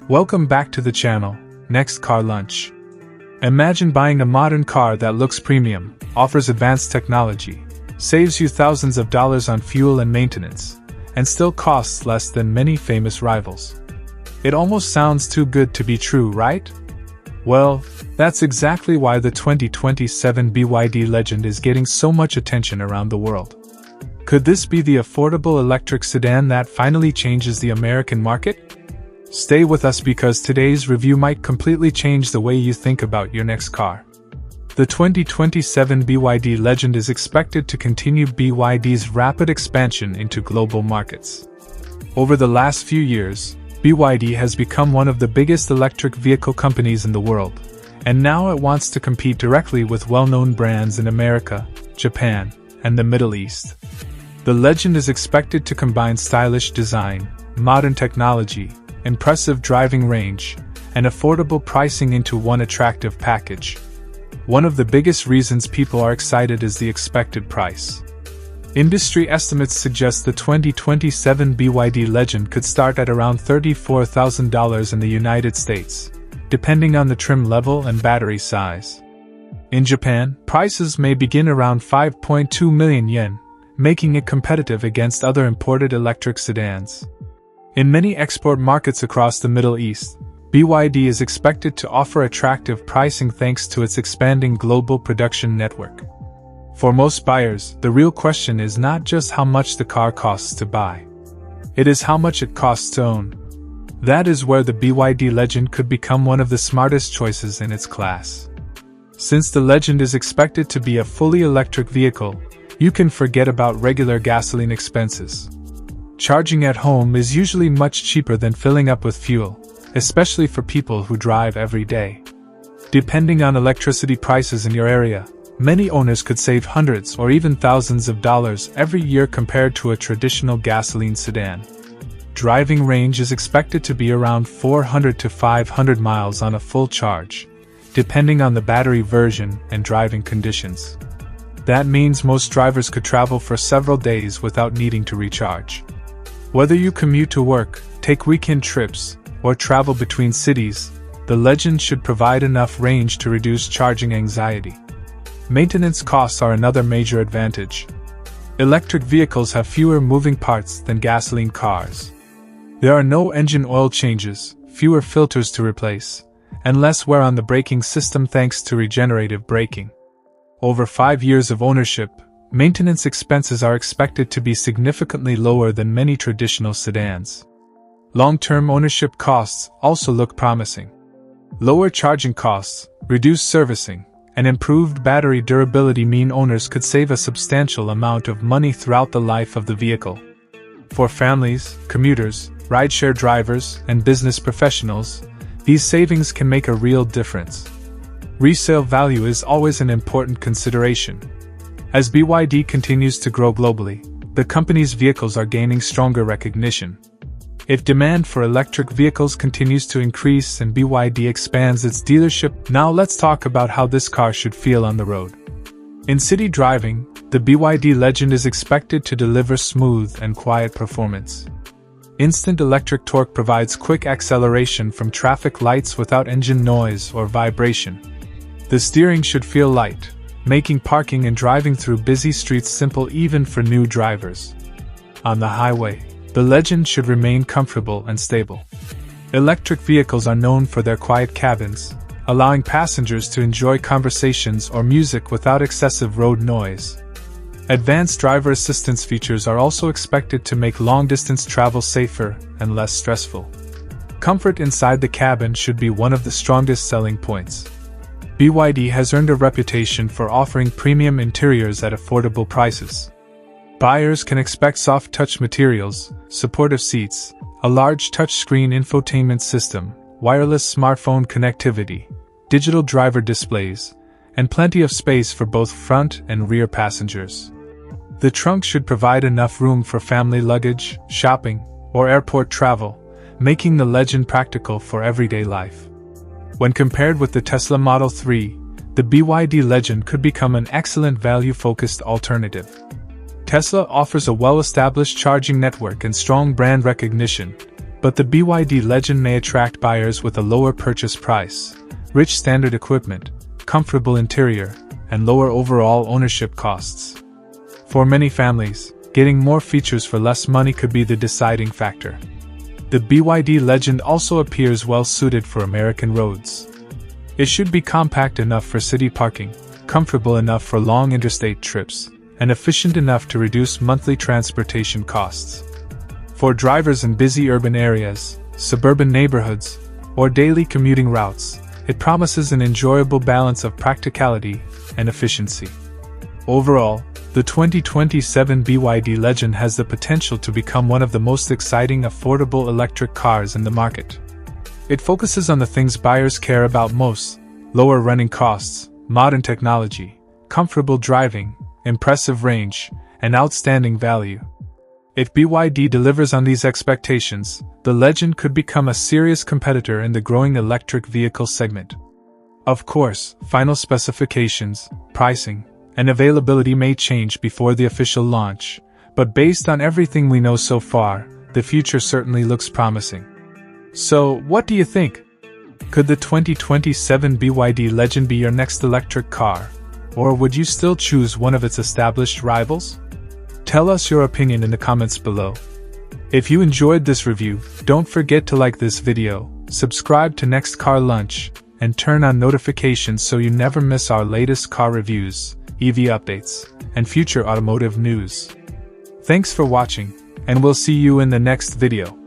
Welcome back to the channel. Next Car Lunch. Imagine buying a modern car that looks premium, offers advanced technology, saves you thousands of dollars on fuel and maintenance, and still costs less than many famous rivals. It almost sounds too good to be true, right? Well, that's exactly why the 2027 BYD Legend is getting so much attention around the world. Could this be the affordable electric sedan that finally changes the American market? Stay with us because today's review might completely change the way you think about your next car. The 2027 BYD Legend is expected to continue BYD's rapid expansion into global markets. Over the last few years, BYD has become one of the biggest electric vehicle companies in the world, and now it wants to compete directly with well-known brands in America, Japan, and the Middle East. The Legend is expected to combine stylish design, modern technology, impressive driving range, and affordable pricing into one attractive package. One of the biggest reasons people are excited is the expected price. Industry estimates suggest the 2027 BYD Legend could start at around $34,000 in the United States, depending on the trim level and battery size. In Japan, prices may begin around 5.2 million yen, making it competitive against other imported electric sedans. In many export markets across the Middle East, BYD is expected to offer attractive pricing thanks to its expanding global production network. For most buyers, the real question is not just how much the car costs to buy. It is how much it costs to own. That is where the BYD Legend could become one of the smartest choices in its class. Since the Legend is expected to be a fully electric vehicle, you can forget about regular gasoline expenses. Charging at home is usually much cheaper than filling up with fuel, especially for people who drive every day. Depending on electricity prices in your area, many owners could save hundreds or even thousands of dollars every year compared to a traditional gasoline sedan. Driving range is expected to be around 400 to 500 miles on a full charge, depending on the battery version and driving conditions. That means most drivers could travel for several days without needing to recharge. Whether you commute to work, take weekend trips, or travel between cities, the Legend should provide enough range to reduce charging anxiety. Maintenance costs are another major advantage. Electric vehicles have fewer moving parts than gasoline cars. There are no engine oil changes, fewer filters to replace, and less wear on the braking system thanks to regenerative braking. Over 5 years of ownership, maintenance expenses are expected to be significantly lower than many traditional sedans. Long-term ownership costs also look promising. Lower charging costs, reduced servicing, and improved battery durability mean owners could save a substantial amount of money throughout the life of the vehicle. For families, commuters, rideshare drivers, and business professionals, these savings can make a real difference. Resale value is always an important consideration. As BYD continues to grow globally, the company's vehicles are gaining stronger recognition. If demand for electric vehicles continues to increase and BYD expands its dealership, now let's talk about how this car should feel on the road. In city driving, the BYD Legend is expected to deliver smooth and quiet performance. Instant electric torque provides quick acceleration from traffic lights without engine noise or vibration. The steering should feel light, making parking and driving through busy streets simple even for new drivers. On the highway, the Legend should remain comfortable and stable. Electric vehicles are known for their quiet cabins, allowing passengers to enjoy conversations or music without excessive road noise. Advanced driver assistance features are also expected to make long-distance travel safer and less stressful. Comfort inside the cabin should be one of the strongest selling points. BYD has earned a reputation for offering premium interiors at affordable prices. Buyers can expect soft touch materials, supportive seats, a large touchscreen infotainment system, wireless smartphone connectivity, digital driver displays, and plenty of space for both front and rear passengers. The trunk should provide enough room for family luggage, shopping, or airport travel, making the Legend practical for everyday life. When compared with the Tesla Model 3, the BYD Legend could become an excellent value-focused alternative. Tesla offers a well-established charging network and strong brand recognition, but the BYD Legend may attract buyers with a lower purchase price, rich standard equipment, comfortable interior, and lower overall ownership costs. For many families, getting more features for less money could be the deciding factor. The BYD Legend also appears well-suited for American roads. It should be compact enough for city parking, comfortable enough for long interstate trips, and efficient enough to reduce monthly transportation costs. For drivers in busy urban areas, suburban neighborhoods, or daily commuting routes, it promises an enjoyable balance of practicality and efficiency. Overall, the 2027 BYD Legend has the potential to become one of the most exciting affordable electric cars in the market. It focuses on the things buyers care about most: lower running costs, modern technology, comfortable driving, impressive range, and outstanding value. If BYD delivers on these expectations, the Legend could become a serious competitor in the growing electric vehicle segment. Of course, final specifications, pricing, and availability may change before the official launch, but based on everything we know so far, the future certainly looks promising. So, what do you think? Could the 2027 BYD Legend be your next electric car? Or would you still choose one of its established rivals? Tell us your opinion in the comments below. If you enjoyed this review, don't forget to like this video, subscribe to Next Car Lunch, and turn on notifications so you never miss our latest car reviews, EV updates, and future automotive news. Thanks for watching, and we'll see you in the next video.